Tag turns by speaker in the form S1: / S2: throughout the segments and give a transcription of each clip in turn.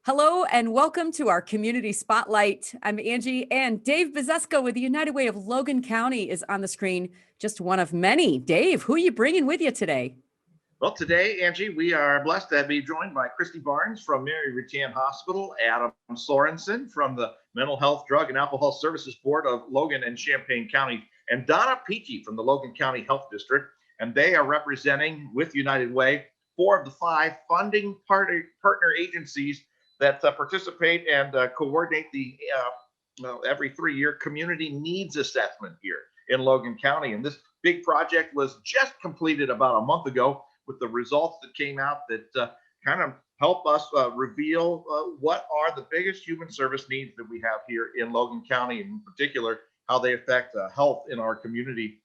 S1: Hello and welcome to our Community Spotlight. I'm Angie, and Dave Bizesko with the United Way of Logan County is on the screen, just one of many. Dave, who are you bringing with you today?
S2: Well, today, Angie, we are blessed to be joined by Christy Barnes from Mary Rattan Hospital, Adam Sorensen from the Mental Health, Drug, and Alcohol Services Board of Logan and Champaign County, and Donna Peachy from the Logan County Health District. And they are representing, with United Way, 4 of the 5 funding partner agencies that participate and coordinate the every 3-year community needs assessment here in Logan County. And this big project was just completed about a month ago with the results that came out that kind of help us reveal what are the biggest human service needs that we have here in Logan County, and in particular, how they affect health in our community.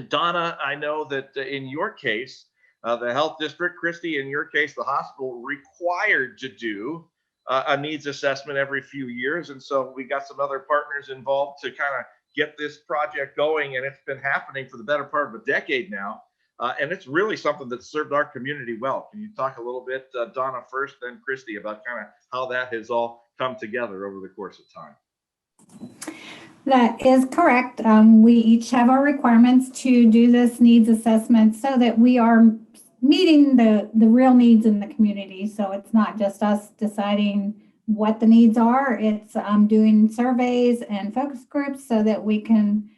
S2: Donna, I know that in your case, the health district, Christy, in your case, the hospital required to do a needs assessment every few years. And so we got some other partners involved to kind of get this project going. And it's been happening for the better part of a decade now. And it's really something that served our community well. Can you talk a little bit, Donna first, then Christy, about kind of how that has all come together over the course of time?
S3: That is correct. We each have our requirements to do this needs assessment so that we are meeting the real needs in the community. So it's not just us deciding what the needs are. It's doing surveys and focus groups so that we can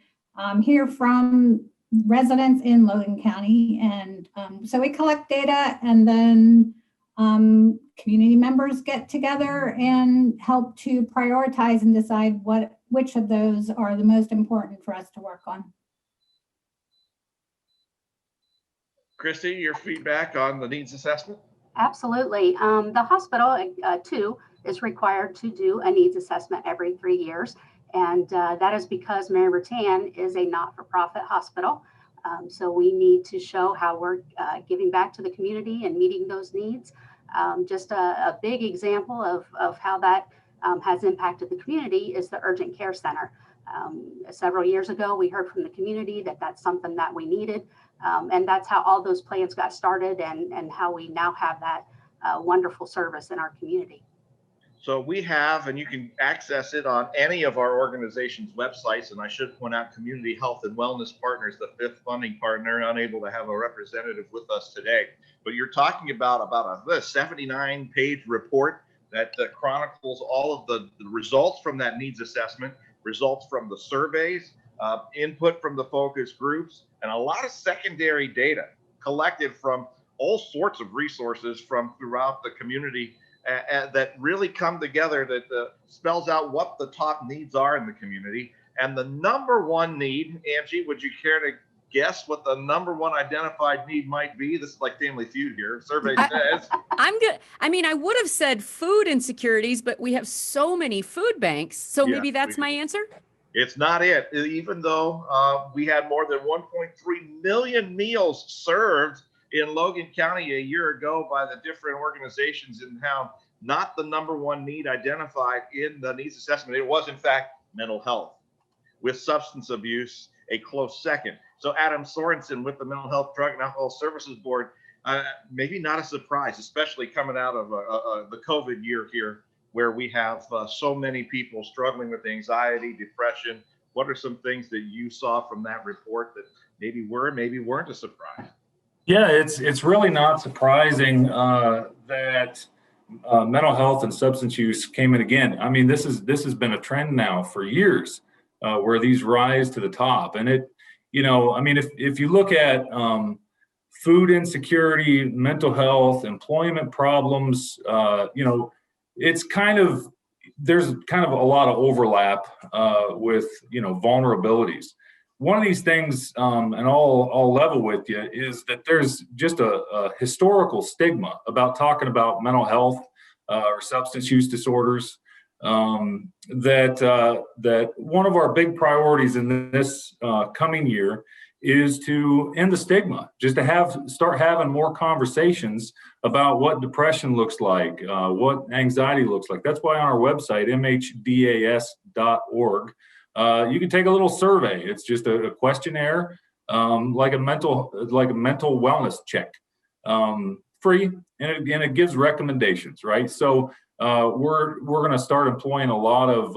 S3: hear from residents in Logan County. And so we collect data, and then community members get together and help to prioritize and decide which of those are the most important for us to work on.
S2: Christy, your feedback on the needs assessment?
S4: Absolutely. The hospital too is required to do a needs assessment every 3 years. And that is because Mary Rattan is a not-for-profit hospital. So we need to show how we're giving back to the community and meeting those needs. Just a big example of how that has impacted the community is the urgent care center. Several years ago, we heard from the community that that's something that we needed. And that's how all those plans got started, and how we now have that wonderful service in our community.
S2: So we have, and you can access it on any of our organization's websites. And I should point out Community Health and Wellness Partners, the 5th funding partner, unable to have a representative with us today. But you're talking about a 79-page report that chronicles all of the results from that needs assessment, results from the surveys, input from the focus groups, and a lot of secondary data collected from all sorts of resources from throughout the community that really come together, that spells out what the top needs are in the community. And the number one need, Angie, would you care to guess what the number one identified need might be? This is like Family Feud here. Survey says.
S1: I'm good. I mean, I would have said food insecurities, but we have so many food banks. So maybe that's my answer.
S2: It's not it. Even though we had more than 1.3 million meals served in Logan County a year ago by the different organizations in town, not the number one need identified in the needs assessment. It was, in fact, mental health, with substance abuse a close second. So Adam Sorensen with the Mental Health, Drug, and Alcohol Services Board, maybe not a surprise, especially coming out of the COVID year here, where we have so many people struggling with anxiety, depression. What are some things that you saw from that report that maybe were, maybe weren't a surprise?
S5: Yeah, it's really not surprising that mental health and substance use came in again. I mean, this has been a trend now for years, where these rise to the top. And it, I mean, if you look at food insecurity, mental health, employment problems, it's there's kind of a lot of overlap with vulnerabilities. One of these things, and I'll level with you, is that there's just a historical stigma about talking about mental health or substance use disorders. That one of our big priorities in this coming year is to end the stigma, just to start having more conversations about what depression looks like, what anxiety looks like. That's why on our website, mhdas.org, you can take a little survey. It's just a questionnaire like a mental wellness check, free, and it gives recommendations, right? So we're going to start employing a lot of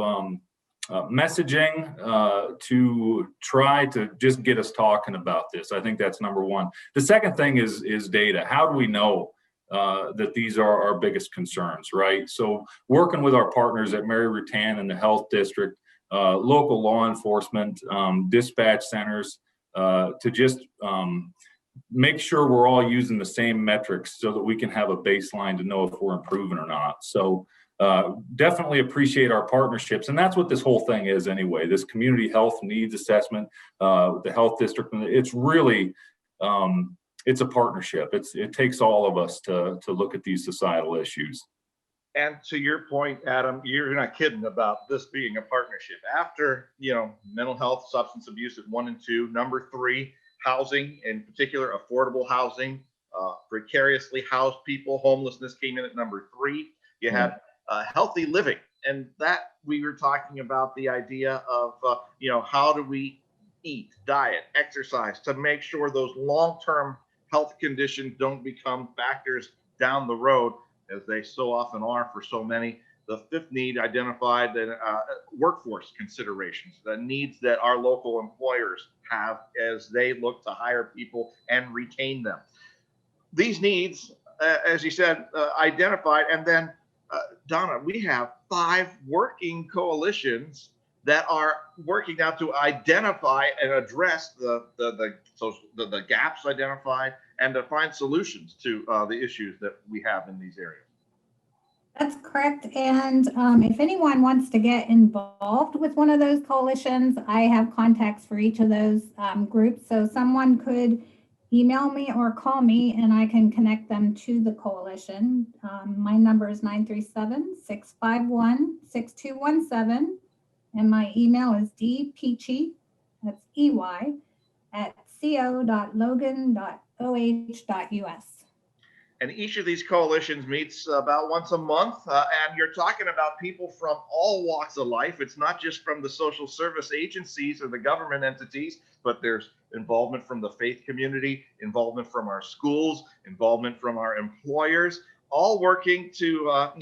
S5: messaging to try to just get us talking about this. I think that's number one. The second thing is data. How do we know that these are our biggest concerns, right? So working with our partners at Mary Rutan and the health district, local law enforcement, dispatch centers, to just make sure we're all using the same metrics so that we can have a baseline to know if we're improving or not. So definitely appreciate our partnerships. And that's what this whole thing is anyway, this community health needs assessment, the health district. It's really, it's a partnership. It takes all of us to look at these societal issues.
S2: And to your point, Adam, you're not kidding about this being a partnership. After, mental health, substance abuse at 1 and 2, number 3, housing, in particular, affordable housing, precariously housed people, homelessness came in at number 3. You had healthy living. And that we were talking about the idea of, how do we eat, diet, exercise to make sure those long-term health conditions don't become factors down the road, as they so often are for so many. The 5th need identified that workforce considerations, the needs that our local employers have as they look to hire people and retain them. These needs, as you said, identified, and then Donna, we have 5 working coalitions that are working now to identify and address the gaps identified and to find solutions to the issues that we have in these areas.
S3: That's correct. And if anyone wants to get involved with one of those coalitions, I have contacts for each of those groups. So someone could email me or call me and I can connect them to the coalition. My number is 937-651-6217. And my email is dpeachy, that's EY, @co.logan.oh.us.
S2: And each of these coalitions meets about once a month. And you're talking about people from all walks of life. It's not just from the social service agencies or the government entities, but there's involvement from the faith community, involvement from our schools, involvement from our employers, all working to, on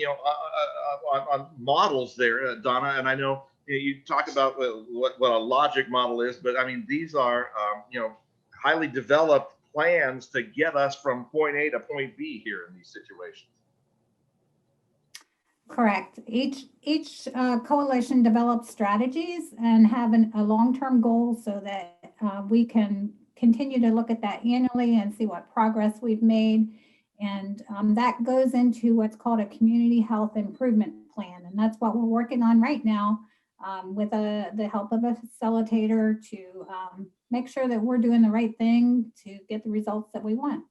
S2: models there, Donna. And I know you talk about what a logic model is, but I mean, these are, highly developed plans to get us from point A to point B here in these situations.
S3: Correct. Each coalition develops strategies and have a long-term goal so that we can continue to look at that annually and see what progress we've made. And that goes into what's called a community health improvement plan. And that's what we're working on right now with the help of a facilitator to make sure that we're doing the right thing to get the results that we want.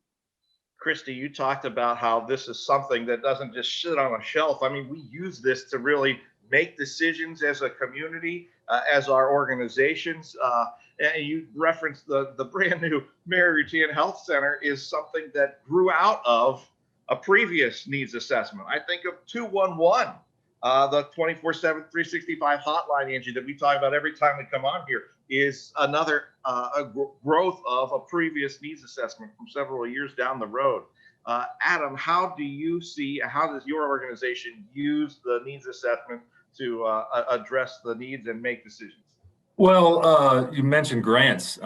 S2: Christy, you talked about how this is something that doesn't just sit on a shelf. I mean, we use this to really make decisions as a community, as our organizations. And you referenced the brand new Mary Rutan Health Center is something that grew out of a previous needs assessment. I think of 211, the 24/7, 365 hotline, Angie, that we talk about every time we come on here, is another growth of a previous needs assessment from several years down the road. Adam, how does your organization use the needs assessment to address the needs and make decisions?
S5: Well, you mentioned grants.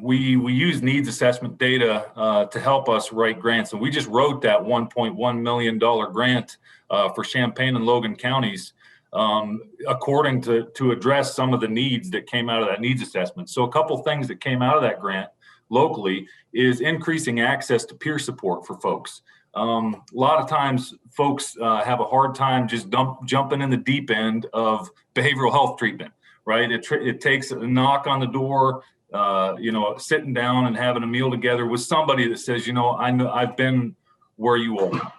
S5: We use needs assessment data to help us write grants, and we just wrote that $1.1 million grant for Champaign and Logan counties, according to address some of the needs that came out of that needs assessment. So a couple things that came out of that grant locally is increasing access to peer support for folks. A lot of times folks have a hard time just jumping in the deep end of behavioral health treatment, right? It takes a knock on the door, sitting down and having a meal together with somebody that says, I know I've been where you are.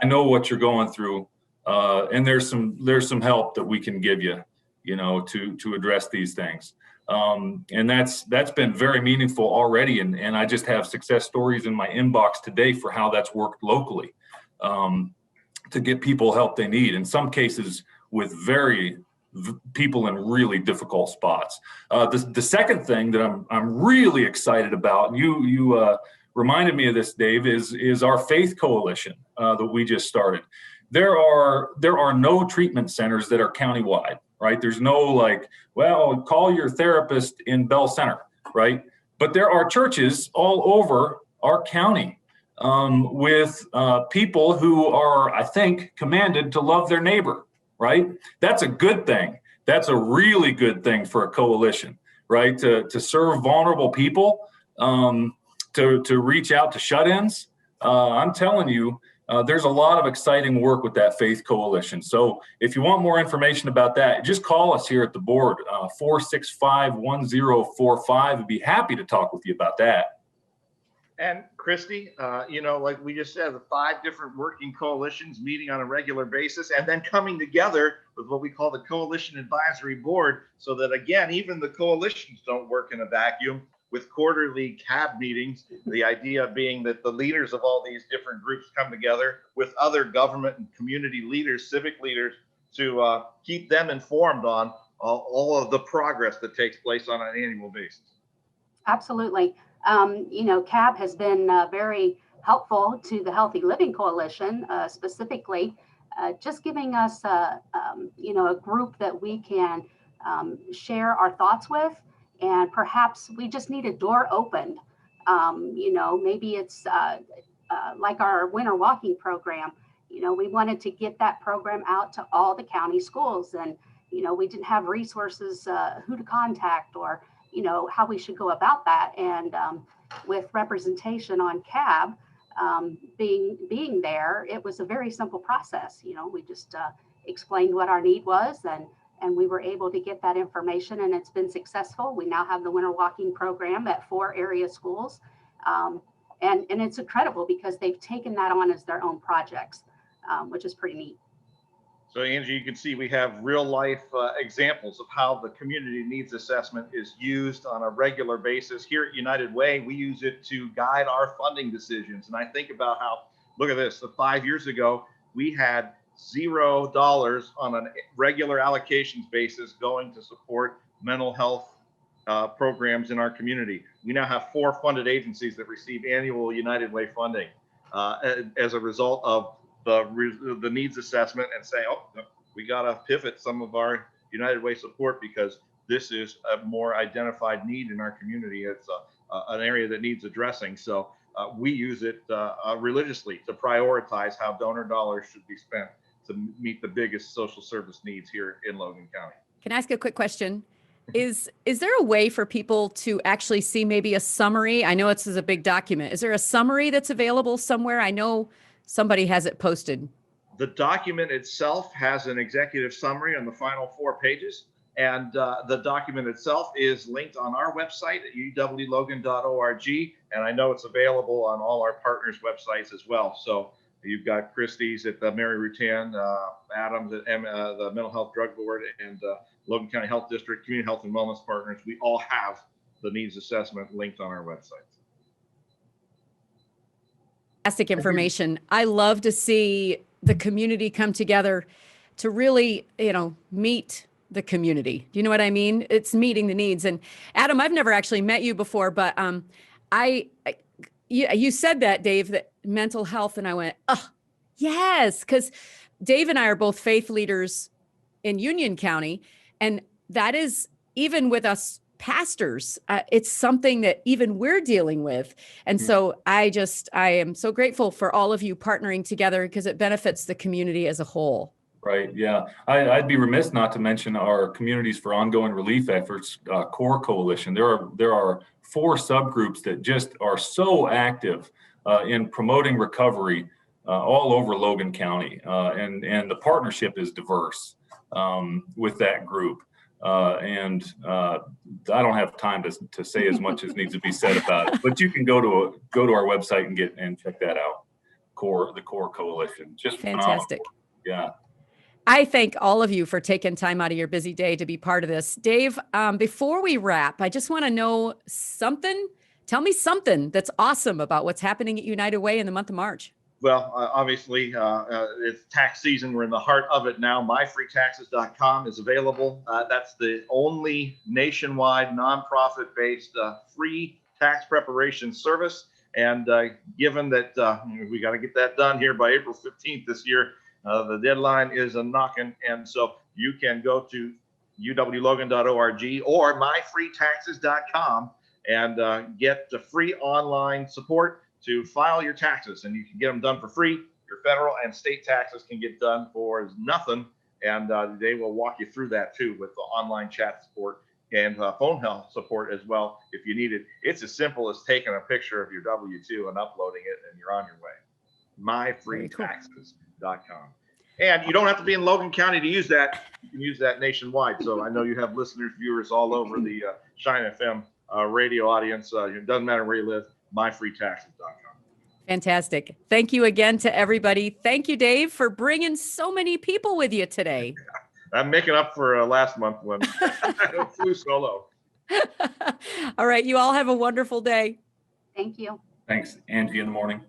S5: I know what you're going through. And there's some help that we can give you, to address these things. And that's been very meaningful already. And I just have success stories in my inbox today for how that's worked locally, to get people help they need. In some cases with very people in really difficult spots. The second thing that I'm really excited about, and you reminded me of this, Dave, is our faith coalition that we just started. There are no treatment centers that are countywide, right? There's no like, well, call your therapist in Bell Center, right? But there are churches all over our county with people who are, I think, commanded to love their neighbor, right? That's a good thing. That's a really good thing for a coalition, right? To serve vulnerable people, to reach out to shut-ins. I'm telling you, there's a lot of exciting work with that faith coalition. So if you want more information about that, just call us here at the board, 465-1045. We'd be happy to talk with you about that.
S2: And Christy, like we just said, the 5 different working coalitions meeting on a regular basis and then coming together with what we call the Coalition Advisory Board, so that, again, even the coalitions don't work in a vacuum, with quarterly CAB meetings, the idea being that the leaders of all these different groups come together with other government and community leaders, civic leaders, to keep them informed on all of the progress that takes place on an annual basis.
S4: Absolutely. CAB has been very helpful to the Healthy Living Coalition, specifically, just giving us a group that we can share our thoughts with. And perhaps we just need a door opened. Maybe it's like our winter walking program. We wanted to get that program out to all the county schools, and we didn't have resources, who to contact, or how we should go about that. And with representation on CAB being there, it was a very simple process. We just explained what our need was, and we were able to get that information, and it's been successful. We now have the winter walking program at 4 area schools. And it's incredible because they've taken that on as their own projects, which is pretty neat.
S2: So Angie, you can see we have real life examples of how the community needs assessment is used on a regular basis. Here at United Way, we use it to guide our funding decisions. And I think about how, look at this, 5 years ago, we had $0 on a regular allocations basis going to support mental health programs in our community. We now have 4 funded agencies that receive annual United Way funding as a result of the needs assessment, and say, oh, we got to pivot some of our United Way support because this is a more identified need in our community. It's an area that needs addressing. So we use it religiously to prioritize how donor dollars should be spent to meet the biggest social service needs here in Logan County.
S1: Can I ask a quick question? Is there a way for people to actually see maybe a summary? I know this is a big document. Is there a summary that's available somewhere? I know somebody has it posted.
S2: The document itself has an executive summary on the final 4 pages. And the document itself is linked on our website at uwlogan.org. And I know it's available on all our partners' websites as well. So you've got Christie's at the Mary Rutan, Adams at the Mental Health Drug Board, and Logan County Health District, Community Health and Wellness Partners. We all have the needs assessment linked on our website.
S1: Fantastic information. I love to see the community come together to really, meet the community. Do you know what I mean? It's meeting the needs. And Adam, I've never actually met you before, but you said that, Dave, that mental health, and I went, oh, yes, because Dave and I are both faith leaders in Union County, and that is, even with us pastors, it's something that even we're dealing with. And so I am so grateful for all of you partnering together because it benefits the community as a whole.
S5: Right. Yeah. I'd be remiss not to mention our Communities for Ongoing Relief Efforts core coalition. There are 4 subgroups that just are so active in promoting recovery all over Logan County. And the partnership is diverse with that group. And I don't have time to say as much as needs to be said about it, but you can go to our website and check that out. The core coalition, just
S1: fantastic.
S5: Phenomenal. Yeah.
S1: I thank all of you for taking time out of your busy day to be part of this. Dave, before we wrap, I just want to know something. Tell me something that's awesome about what's happening at United Way in the month of March.
S2: Well, obviously, it's tax season. We're in the heart of it now. MyFreeTaxes.com is available. That's the only nationwide nonprofit-based free tax preparation service. And given that we got to get that done here by April 15th this year, the deadline is a knocking. And so you can go to uwlogan.org or myfreetaxes.com and get the free online support to file your taxes, and you can get them done for free. Your federal and state taxes can get done for nothing, and they will walk you through that too with the online chat support and phone help support as well if you need it. It's as simple as taking a picture of your W-2 and uploading it, and you're on your way. MyFreeTaxes.com. And you don't have to be in Logan County to use that. You can use that nationwide. So I know you have listeners, viewers all over the Shine FM radio audience. It doesn't matter where you live. MyFreeTaxes.com.
S1: Fantastic. Thank you again to everybody. Thank you, Dave, for bringing so many people with you today.
S2: I'm making up for last month when I flew solo.
S1: All right. You all have a wonderful day.
S4: Thank you.
S5: Thanks, Angie, in the morning.